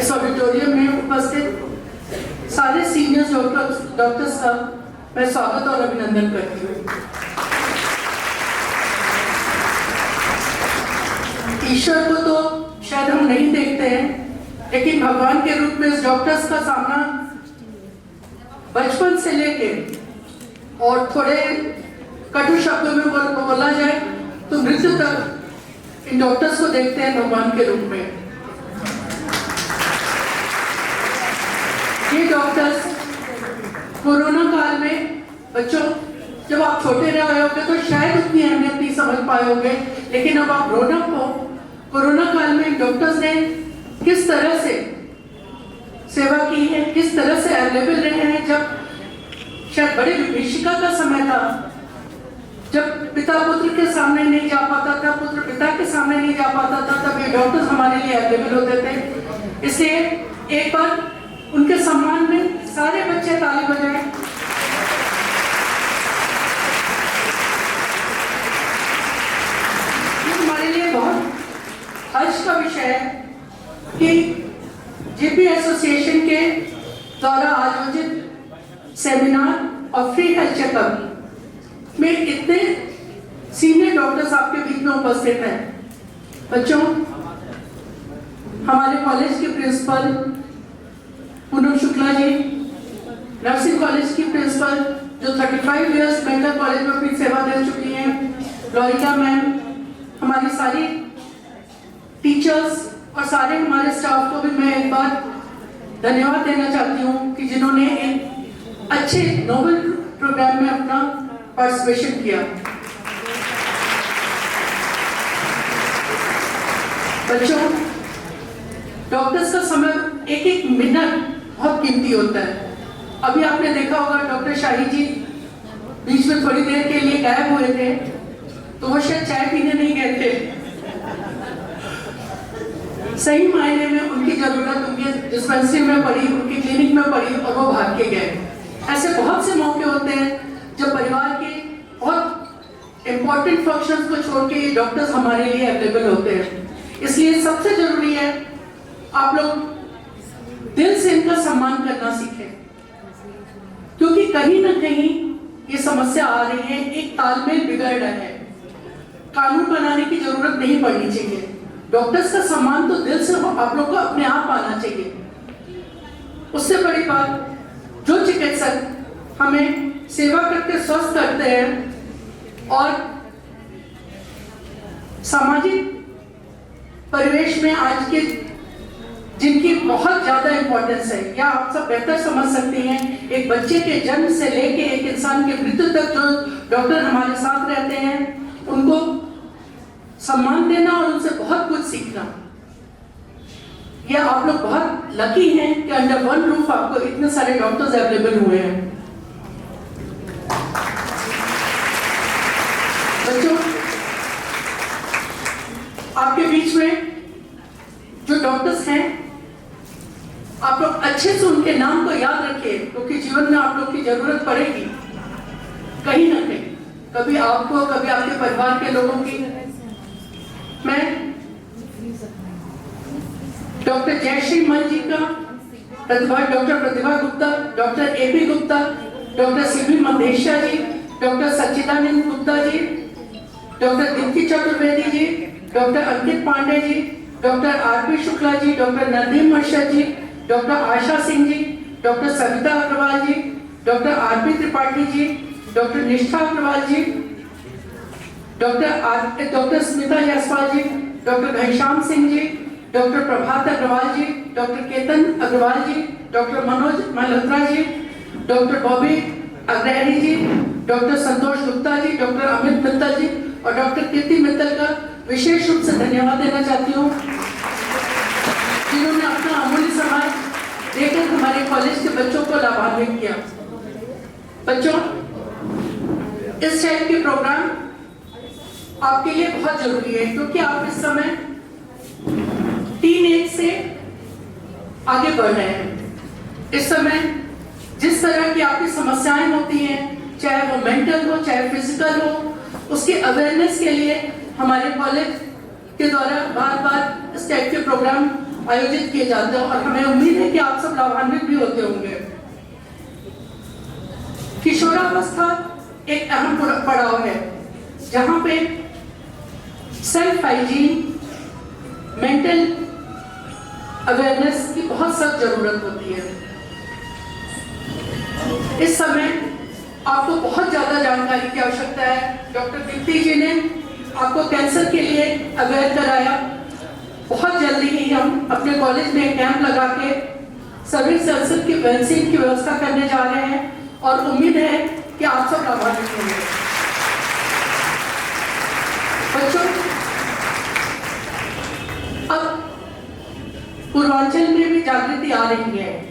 इस ऑडिटोरियम में उपस्थित सारे सीनियर डॉक्टर्स का मैं स्वागत और अभिनंदन करती हूँ। ईश्वर को तो शायद हम नहीं देखते हैं, लेकिन भगवान के रूप में इस डॉक्टर्स का सामना बचपन से लेके और थोड़े कटु शब्दों में बोला जाए तो मृत्यु तक इन डॉक्टर्स को देखते हैं भगवान के रूप में। ये डॉक्टर्स कोरोना काल में, बच्चों जब आप छोटे रहे होगे तो शायद उतनी अहमियत नहीं समझ पाए होंगे, लेकिन अब आप ग्रोन अप हो, कोरोना काल में डॉक्टर्स ने किस तरह से सेवा की है, किस तरह से अवेलेबल रहे हैं। जब शायद बड़ी विभीषिका का समय था, जब पिता पुत्र के सामने नहीं जा पाता था, पुत्र पिता के सामने नहीं जा पाता था, तब ये डॉक्टर्स हमारे लिए अवेलेबल होते थे। इसलिए एक बार उनके सम्मान में सारे बच्चे ताली बजाएं। ये हमारे लिए बहुत हर्ष का विषय है कि जीपी एसोसिएशन के द्वारा आयोजित सेमिनार और फ्री हेल्थ चेकअप में इतने सीनियर डॉक्टर्स आपके बीच में उपस्थित हैं। बच्चों, हमारे कॉलेज के principal Poonam Shukla ji, nursing college की प्रिंसिपल जो 35 इयर्स मेडिकल कॉलेज में अपनी सेवा दे चुकी हैं, लॉरिका मैम, हमारी सारी टीचर्स और सारे हमारे स्टाफ को भी मैं एक बार धन्यवाद देना चाहती हूँ कि जिन्होंने एक अच्छे नोबल प्रोग्राम में अपना पार्टिसिपेशन किया। बच्चों, डॉक्टर्स का समय एक एक मिनट बहुत कीमती होता है। अभी आपने देखा होगा डॉक्टर शाही जी बीच में थोड़ी देर के लिए गायब हुए थे, तो वो शायद चाय पीने नहीं गए थे। सही मायने में उनकी जरूरत उनके डिस्पेंसरी में पड़ी, उनकी क्लिनिक में पड़ी और वो भाग के गए। ऐसे बहुत से मौके होते हैं जब परिवार के बहुत इंपॉर्टेंट फंक्शंस को छोड़ के ये डॉक्टर्स हमारे लिए अवेलेबल होते हैं। इसलिए सबसे जरूरी है आप लोग दिल से इनका सम्मान करना सीखें, क्योंकि कहीं ना कहीं ये समस्या आ रही है, एक तालमेल बिगड़ रहा है। कानून बनाने की जरूरत नहीं पड़नी चाहिए। डॉक्टर्स का सम्मान तो दिल से आप लोग को अपने आप आना चाहिए। उससे बड़ी बात, जो चिकित्सक हमें सेवा करके स्वस्थ करते हैं और सामाजिक परिवेश में आज के जिनकी बहुत ज्यादा इंपॉर्टेंस है, या आप सब बेहतर समझ सकते हैं, एक बच्चे के जन्म से लेके एक इंसान के मृत्यु तक जो डॉक्टर हमारे साथ रहते हैं, उनको सम्मान देना और उनसे बहुत कुछ सीखना। यह आप लोग बहुत लकी हैं कि अंडर वन रूफ आपको इतने सारे डॉक्टर्स अवेलेबल हुए हैं। बच्चों, आपके बीच में जो डॉक्टर्स हैं, आप लोग अच्छे से उनके नाम को याद रखिए, क्योंकि जीवन में आप लोग की जरूरत पड़ेगी कहीं ना कहीं, कभी आपको, कभी आपके परिवार के लोगों की। मैं डॉक्टर जयश्री मल जी का, doctor Pratibha Gupta, doctor AP Gupta, doctor CB Mandesha ji, doctor Sachchidanand Gupta ji, doctor Deepti Chaturvedi ji, doctor Ankit Pandey ji, doctor RP Shukla ji, doctor Nadeem Murshad ji, doctor Asha Singh ji, doctor Savita Agarwal ji, doctor RP Tripathi ji, doctor Nishtha Agarwal ji, doctor Smita Jaiswal ji, doctor Ghanshyam Singh ji, doctor Prabhat Agarwal ji, doctor Ketan Agarwal ji, doctor Manoj Malhotra जी, डॉक्टर बॉबी अग्रहरी जी, डॉक्टर संतोष गुप्ता जी, डॉक्टर अमित मित्तल जी और डॉक्टर कीर्ति मित्तल का विशेष रूप से धन्यवाद देना चाहती हूँ, जिन्होंने अपना अमूल्य समय देकर हमारे कॉलेज के बच्चों को लाभान्वित किया। बच्चों, इस टाइप के प्रोग्राम आपके लिए बहुत जरूरी है, क्योंकि आप इस समय टीन एज से आगे बढ़ रहे हैं। इस समय जिस तरह की आपकी समस्याएं होती हैं, चाहे वो मेंटल हो चाहे फिजिकल हो, उसके अवेयरनेस के लिए हमारे कॉलेज के द्वारा बार बार इस टाइप के प्रोग्राम आयोजित किए जाते हैं और हमें उम्मीद है कि आप सब लाभान्वित भी होते होंगे। किशोरावस्था एक अहम पड़ाव है, जहां पे सेल्फ हाइजीन, मेंटल अवेयरनेस की बहुत सख्त जरूरत होती है। इस समय आपको बहुत ज्यादा जानकारी की आवश्यकता है। डॉक्टर दीप्ति जी ने आपको कैंसर के लिए अवेयर कराया। बहुत जल्दी ही हम अपने कॉलेज में कैंप लगा के सर्विस सेंसर की वैक्सीन की व्यवस्था करने जा रहे हैं और उम्मीद है कि आप सब लाभान्वित होंगे। बच्चों, अब पूर्वांचल में भी जागृति आ रही है।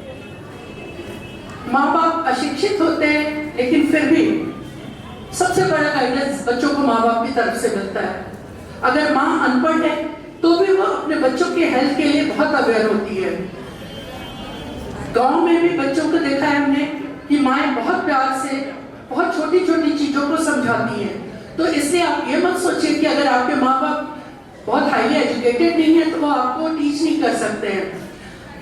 माँ बाप अशिक्षित होते हैं, लेकिन फिर भी सबसे बड़ा गाइडेंस बच्चों को माँ बाप की तरफ से मिलता है। अगर माँ अनपढ़ है तो भी वो अपने बच्चों के हेल्थ के लिए बहुत अवेयर होती है। गांव में भी बच्चों को देखा है हमने कि माएँ बहुत प्यार से बहुत छोटी छोटी चीजों को समझाती हैं। तो इसलिए आप ये मत सोचिए कि अगर आपके माँ बाप बहुत हाईली एजुकेटेड नहीं है तो वो आपको टीच नहीं कर सकते हैं।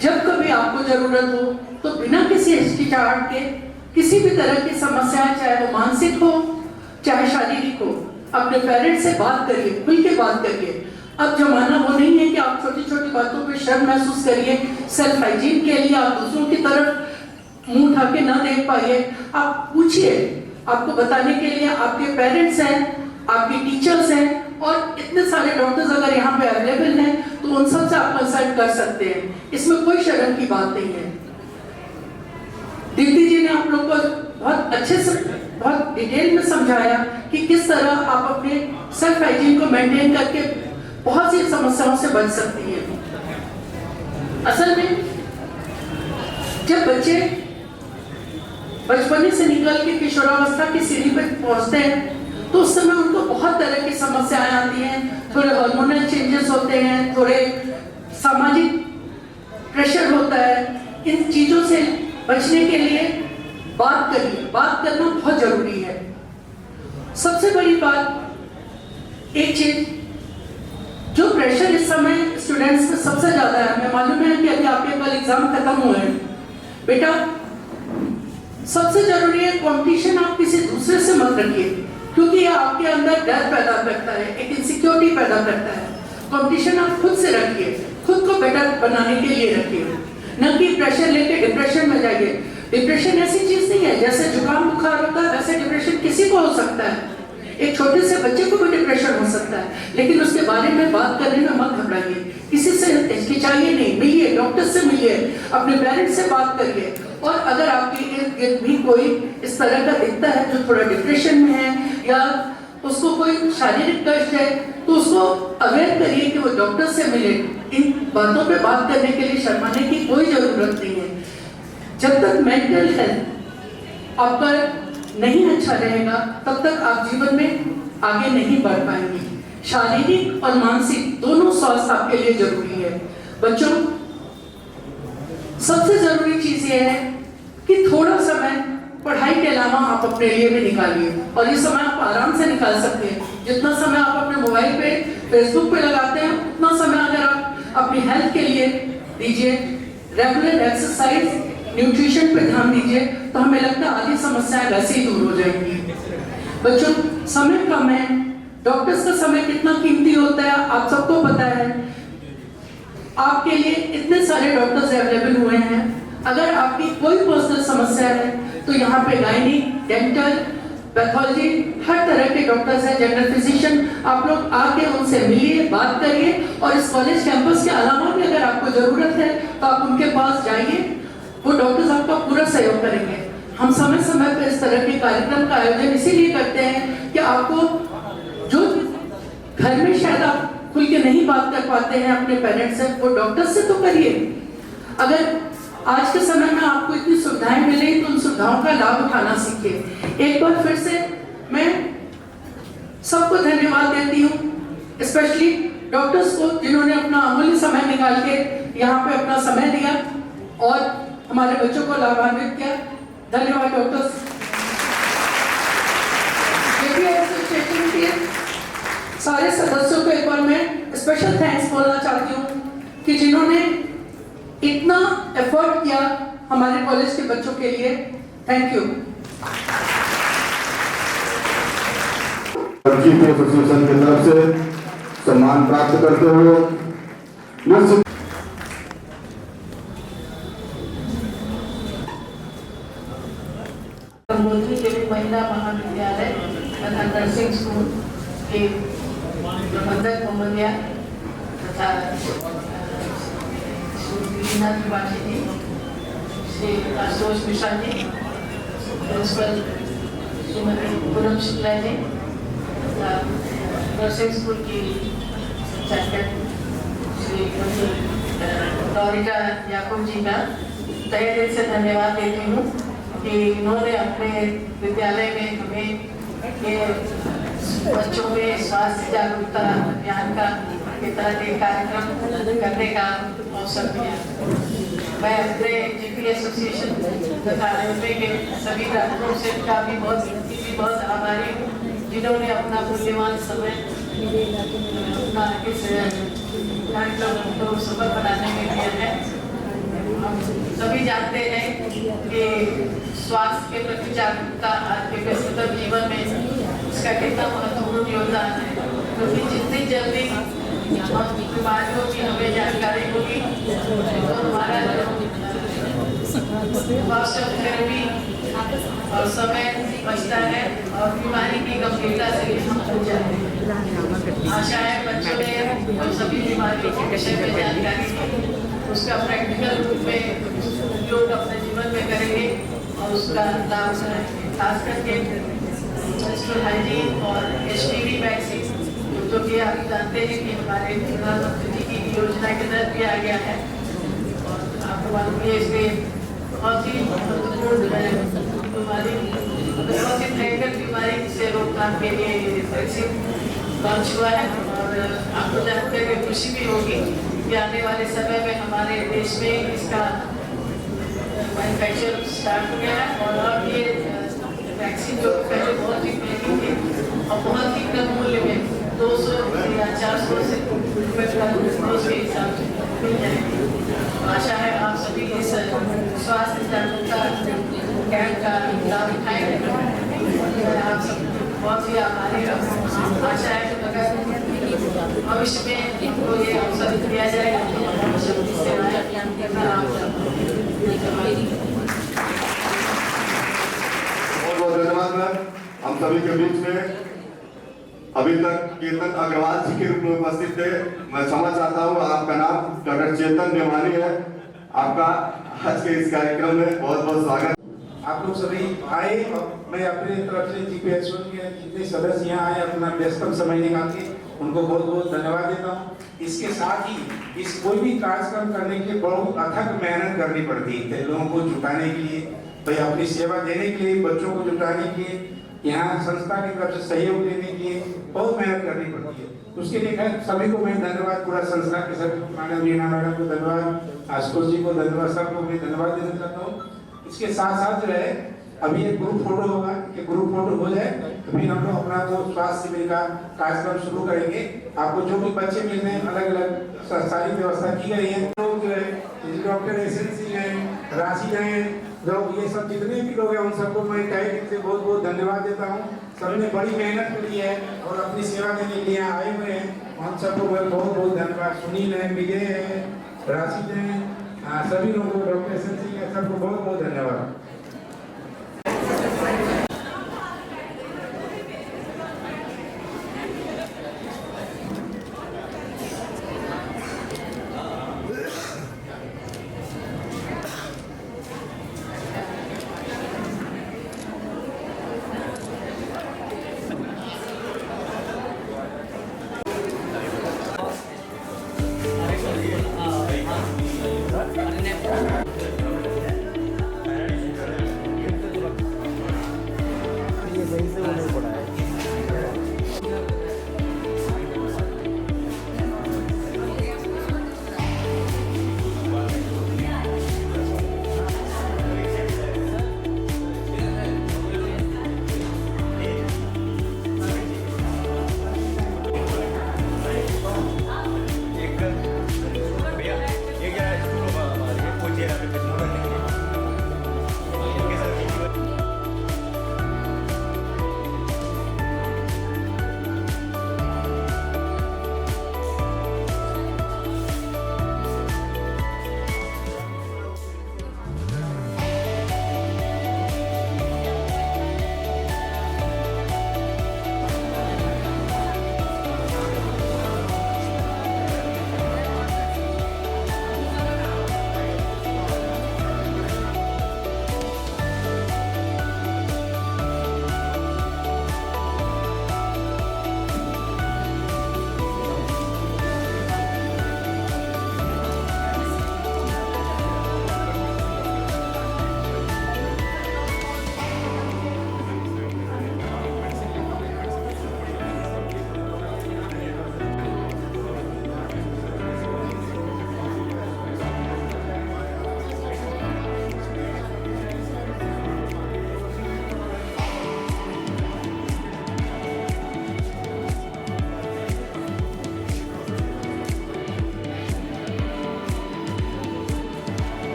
जब कभी आपको जरूरत हो तो बिना किसी हिचकिचाहट के किसी भी तरह की समस्याएं, चाहे वो मानसिक हो चाहे शारीरिक हो, अपने पेरेंट्स से बात करिए, खुल के बात करिए। अब जमाना वो नहीं है कि आप छोटी छोटी बातों पे शर्म महसूस करिए। सेल्फ हाइजीन के लिए आप दूसरों की तरफ मुंह उठा के ना देख पाइए। आप पूछिए, आपको बताने के लिए आपके पेरेंट्स हैं, आपके टीचर्स हैं और इतने सारे डॉक्टर्स अगर यहाँ पे अवेलेबल हैं तो उन सब से आप कंसल्ट कर सकते हैं। इसमें कोई शर्म की बात नहीं है। दीप्ति जी ने आप लोग को बहुत अच्छे से बहुत डिटेल में समझाया कि किस तरह आप अपने सेल्फ हाइजीन को मेंटेन करके बहुत सी समस्याओं से बच सकती है। असल में जब बच्चे बचपने से निकल के किशोरावस्था की सीढ़ी पर पहुंचते हैं तो उस समय उनको बहुत तरह की समस्याएं आती हैं। थोड़े हार्मोनल चेंजेस होते हैं, थोड़े सामाजिक प्रेशर होता है। इन चीजों से बचने के लिए बात करिए। बात करना बहुत जरूरी है। सबसे बड़ी बात, एक चीज जो प्रेशर इस समय स्टूडेंट्स में सबसे ज्यादा है, हमें मालूम है कि अभी आपके कल एग्जाम खत्म हुए हैं। बेटा, सबसे जरूरी है कंपटीशन आप किसी दूसरे से मत रखिए, क्योंकि ये आपके अंदर डर पैदा करता है, एक इनसिक्योरिटी पैदा करता है। कंपटीशन आप खुद से रखिए, खुद को बेटर बनाने के लिए रखिए, न कि प्रेशर लेके डिप्रेशन में जाइए। डिप्रेशन ऐसी चीज नहीं है, जैसे जुकाम बुखार होता है वैसे डिप्रेशन किसी को हो सकता है। एक छोटे से बच्चे को भी डिप्रेशन हो सकता है, लेकिन उसके बारे में बात करने में मत घबराइए। किसी से हिचकिचाइए नहीं, मिलिए, डॉक्टर से मिलिए, अपने पेरेंट्स से बात करिए। और अगर आपके इर्द गिर्द भी कोई इस तरह का दिखता है जो थोड़ा डिप्रेशन में है या उसको कोई शारीरिक कष्ट है, तो उसको अवेयर करिए कि वो डॉक्टर से मिले। इन बातों पे बात करने के लिए शर्माने की कोई जरूरत नहीं है। जब तक मेंटल हेल्थ आपका नहीं अच्छा रहेगा तब तक आप जीवन में आगे नहीं बढ़ पाएंगे। शारीरिक और मानसिक दोनों स्वास्थ्य आपके लिए जरूरी है। बच्चों, सबसे जरूरी चीज ये है कि थोड़ा समय पढ़ाई के अलावा आप अपने लिए भी निकालिए, और ये समय आप आराम से निकाल सकते हैं। जितना समय आप अपने मोबाइल पे, फेसबुक पे लगाते हैं, उतना समय अगर आप अपनी हेल्थ के लिए दीजिए, रेगुलर एक्सरसाइज, न्यूट्रिशन पे ध्यान दीजिए, तो हमें लगता है आधी समस्याएं वैसे ही दूर हो जाएंगी। बच्चों, समय कम है, डॉक्टर्स का समय कितना कीमती होता है आप सबको पता है। आपके लिए इतने सारे डॉक्टर्स अवेलेबल हुए हैं। अगर आपकी कोई पर्सनल समस्या है तो यहाँ पे गायनिक, डेंटल, पैथोलॉजी, हर तरह के डॉक्टर्स हैं, जनरल फिजिशियन। आप लोग आके उनसे मिलिए, बात करिए, और इस कॉलेज कैंपस के अलावा भी अगर आपको जरूरत है तो आप उनके पास जाइए, वो डॉक्टर्स आपका पूरा सहयोग करेंगे। हम समय समय पर इस तरह के कार्यक्रम का आयोजन इसीलिए करते हैं कि आपको जो घर में शायद आप खुल के नहीं बात कर पाते हैं अपने पेरेंट्स से, वो डॉक्टर से तो करिए। अगर आज के समय में आपको इतनी सुविधाएं मिले तो उन सुविधाओं का लाभ उठाना सीखिए। एक बार फिर से मैं सबको धन्यवाद देती हूँ, स्पेशली डॉक्टर्स को जिन्होंने अपना अमूल्य समय निकाल के यहाँ पे अपना समय दिया और हमारे बच्चों को लाभान्वित किया। धन्यवाद डॉक्टर्स। एसोसिएशन के सारे सदस्यों को एक बार मैं स्पेशल थैंक्स बोलना चाहती हूँ कि जिन्होंने इतना एफर्ट किया हमारे कॉलेज के बच्चों के लिए। Thank you. चीफ एसोसिएशन की तरफ से सम्मान प्राप्त करते हुए गंगोत्री देवी महिला महाविद्यालय तथा नर्सिंग स्कूल के प्रबंधक महोदया तथा लीना त्रिपाठी जी, श्री आशुतोष मिश्रा जी, प्रिंसिपल श्रीमती पूनम शुक्ला जी तथा नर्सिंग स्कूल की संचालक श्रीमती डोरिका याकूब जी का तहे दिल से धन्यवाद देती हूँ कि इन्होंने अपने विद्यालय में हमें ये बच्चों में स्वास्थ्य जागरूकता अभियान का के तहत एक कार्यक्रम करने का अवसर दिया। मैं अपने जीपी एसोसिएशन तथा रेलवे के सभी डॉक्टरों से का भी बहुत आभारी हूँ जिन्होंने अपना मूल्यवान समय अपना इस कार्यक्रम को सफल बनाने में दिया है। हम सभी जानते हैं कि स्वास्थ्य के प्रति जागरूकता आज के व्यस्ततम जीवन में इसका कितना महत्वपूर्ण योगदान है, क्योंकि जितनी जल्दी बीमारियों की हमें जानकारी होगी तो हमारा कॉस्ट ऑफ थेरेपी और समय बचता है और बीमारी की गंभीरता से हम बच जाते हैं। आशा है बच्चों ने जो सभी बीमारियों के विषय में जानकारी दी उसका प्रैक्टिकल रूप में उपयोग अपने जीवन में करेंगे और उसका लाभ उठाएंगे। खास करके मेंस्ट्रुअल हाइजीन और एचपीवी वैक्सीन जो कि आप जानते हैं कि हमारे प्रधानमंत्री जी की योजना के तहत भी आ गया है और आपको मालूम है इसमें बहुत ही महत्वपूर्ण बीमारी बहुत ही भयंकर बीमारी से रोकथाम के लिए वैक्सीन लॉन्च हुआ है। और आपको जानते हुए खुशी भी होगी कि आने वाले समय में हमारे देश में इसका मैन्युफैक्चर स्टार्ट हो गया है और ये वैक्सीन जो पहले बहुत ही महंगी थी और बहुत ही कम मूल्य में 200 या 400 से रुपये का डोज के हिसाब से मिल जाएगी। आशा है आप सभी इस स्वास्थ्य जागरूकता कैंप का लाभ उठाएंगे। आप सब बहुत ही आभारी हूँ। आशा है कि अगर भविष्य में इनको ये अवसर दिया जाएगा तो सेवाएं करना बहुत धन्यवाद मैम। हम सभी के बीच में अभी तक कीर्तन अग्रवाल जी के रूप में उपस्थित थे। मैं क्षमा चाहता हूँ, आपका नाम डॉक्टर चेतन नेवानी है। आपका आज के इस कार्यक्रम में बहुत बहुत स्वागत। आप लोग सभी आए और मैं अपने तरफ से जीपीएसओ के जितने सदस्य यहाँ आए अपना व्यस्तम समय निकाल के उनको बहुत बहुत धन्यवाद देता हूँ। इसके साथ ही इस कोई भी कार्यक्रम करने के लिए बहुत अथक मेहनत करनी पड़ती है लोगों को जुटाने के लिए, भाई अपनी सेवा देने के लिए, बच्चों को जुटाने के लिए, यहाँ संस्था की तरफ से सहयोग देने के लिए बहुत मेहनत करनी पड़ती है। उसके लिए खैर सभी को मैं धन्यवाद, पूरा संस्था के सभी मैडम रीना मैडम को धन्यवाद, आशुतोष जी को धन्यवाद, सबको मैं धन्यवाद देना चाहता हूँ। इसके साथ साथ जो है अभी एक ग्रुप फोटो होगा, एक ग्रुप फोटो हो जाए तो फिर हम लोग अपना वो स्वास्थ्य शिविर का कार्यक्रम शुरू करेंगे। आपको जो भी बच्चे मिल रहे हैं अलग अलग सारी व्यवस्था की गई है। लोग जो है डॉक्टर एसएनसी हैं, राशि हैं, जो ये सब जितने भी लोग हैं उन सबको मैं तहे दिल से बहुत बहुत धन्यवाद देता हूँ। सभी ने बड़ी मेहनत करी है और अपनी सेवा देने के लिए आए हुए हैं। हम सबको मैं बहुत बहुत धन्यवाद। सुनील है, विजय है, राशि है, सभी लोगों को डॉक्टर एसएनसी है, सबको बहुत बहुत धन्यवाद। वहीं से उन्हें पढ़ाया।